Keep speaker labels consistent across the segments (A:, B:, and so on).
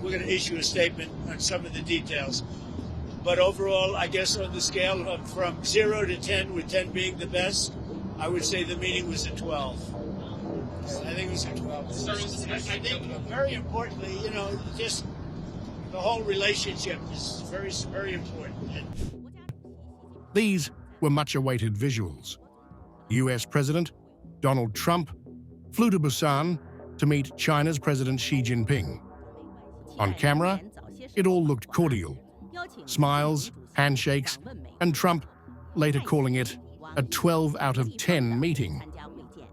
A: We're going to issue a statement on some of the details. But overall, I guess on the scale of from 0 to 10, with 10 being the best, I would say the meeting was a 12. I think it was a 12. I think very importantly, just the whole relationship is very, very important.
B: These were much-awaited visuals. US President Donald Trump flew to Busan to meet China's President Xi Jinping. On camera, it all looked cordial. Smiles, handshakes, and Trump later calling it a 12 out of 10 meeting.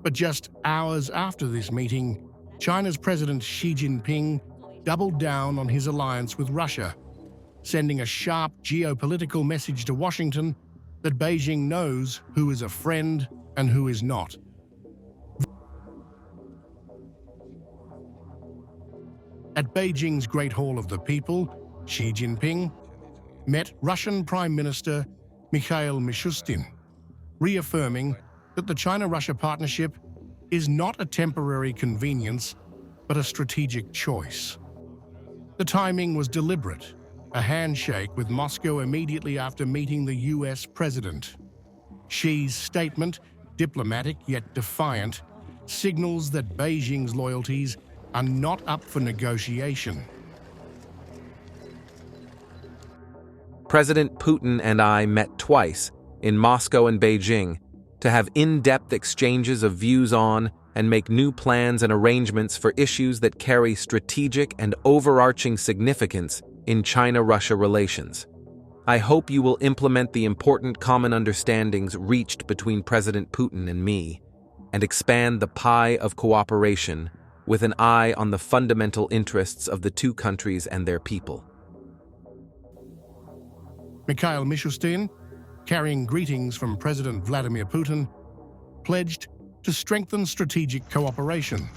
B: But just hours after this meeting, China's President Xi Jinping doubled down on his alliance with Russia, sending a sharp geopolitical message to Washington that Beijing knows who is a friend and who is not. At Beijing's Great Hall of the People, Xi Jinping met Russian Prime Minister Mikhail Mishustin, reaffirming that the China-Russia partnership is not a temporary convenience, but a strategic choice. The timing was deliberate, a handshake with Moscow immediately after meeting the US president. Xi's statement, diplomatic yet defiant, signals that Beijing's loyalties are not up for negotiation.
C: President Putin and I met twice, in Moscow and Beijing, to have in-depth exchanges of views on and make new plans and arrangements for issues that carry strategic and overarching significance in China-Russia relations. I hope you will implement the important common understandings reached between President Putin and me, and expand the pie of cooperation with an eye on the fundamental interests of the two countries and their people.
B: Mikhail Mishustin, carrying greetings from President Vladimir Putin, pledged to strengthen strategic cooperation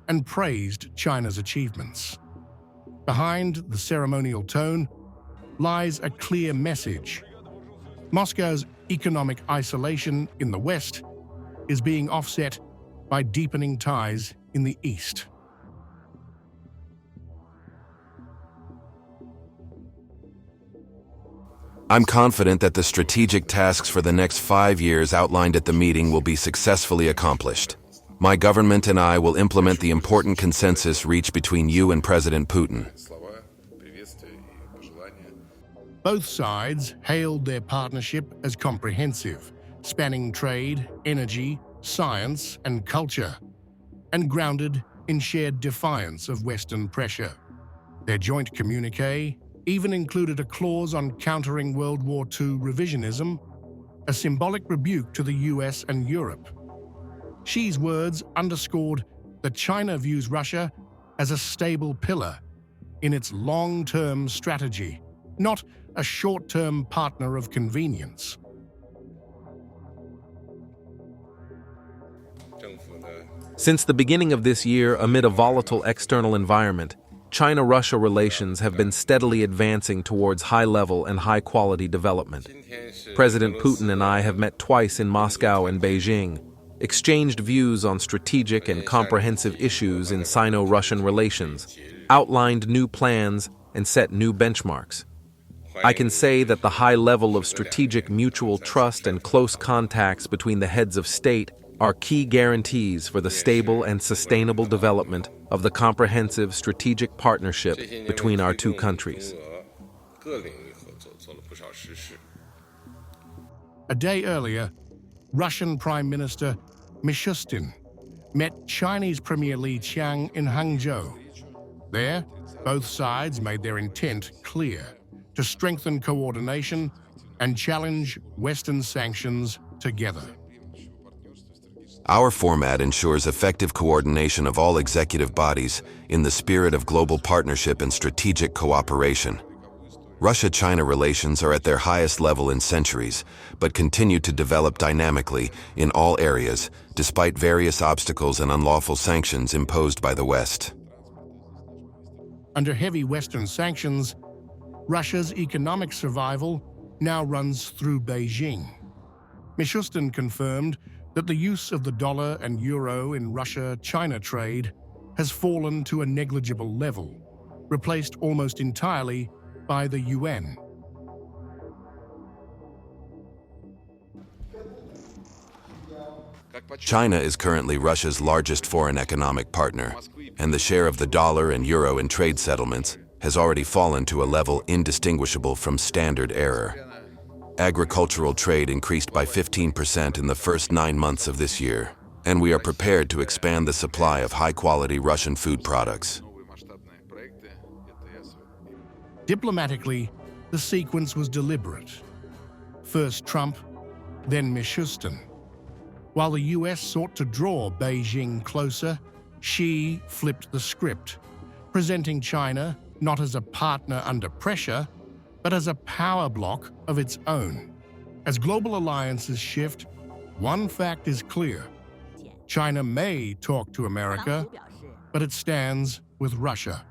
B: and praised China's achievements. Behind the ceremonial tone lies a clear message. Moscow's economic isolation in the West is being offset by deepening ties in the East.
D: I'm confident that the strategic tasks for the next 5 years outlined at the meeting will be successfully accomplished. My government and I will implement the important consensus reached between you and President Putin.
B: Both sides hailed their partnership as comprehensive, spanning trade, energy, science, and culture, and grounded in shared defiance of Western pressure. Their joint communiqué even included a clause on countering World War II revisionism, a symbolic rebuke to the US and Europe. Xi's words underscored that China views Russia as a stable pillar in its long-term strategy, not a short-term partner of convenience.
C: Since the beginning of this year, amid a volatile external environment, China-Russia relations have been steadily advancing towards high-level and high-quality development. President Putin and I have met twice in Moscow and Beijing, exchanged views on strategic and comprehensive issues in Sino-Russian relations, outlined new plans, and set new benchmarks. I can say that the high level of strategic mutual trust and close contacts between the heads of state are key guarantees for the stable and sustainable development of the comprehensive strategic partnership between our two countries.
B: A day earlier, Russian Prime Minister Mishustin met Chinese Premier Li Qiang in Hangzhou. There, both sides made their intent clear: to strengthen coordination and challenge Western sanctions together.
D: Our format ensures effective coordination of all executive bodies in the spirit of global partnership and strategic cooperation. Russia-China relations are at their highest level in centuries, but continue to develop dynamically in all areas, despite various obstacles and unlawful sanctions imposed by the West.
B: Under heavy Western sanctions, Russia's economic survival now runs through Beijing. Mishustin confirmed that the use of the dollar and euro in Russia-China trade has fallen to a negligible level, replaced almost entirely by the yuan.
D: China is currently Russia's largest foreign economic partner, and the share of the dollar and euro in trade settlements has already fallen to a level indistinguishable from standard error. Agricultural trade increased by 15% in the first 9 months of this year, and we are prepared to expand the supply of high-quality Russian food products.
B: Diplomatically, the sequence was deliberate. First Trump, then Mishustin. While the US sought to draw Beijing closer, Xi flipped the script, presenting China not as a partner under pressure, but as a power block of its own. As global alliances shift, one fact is clear. China may talk to America, but it stands with Russia.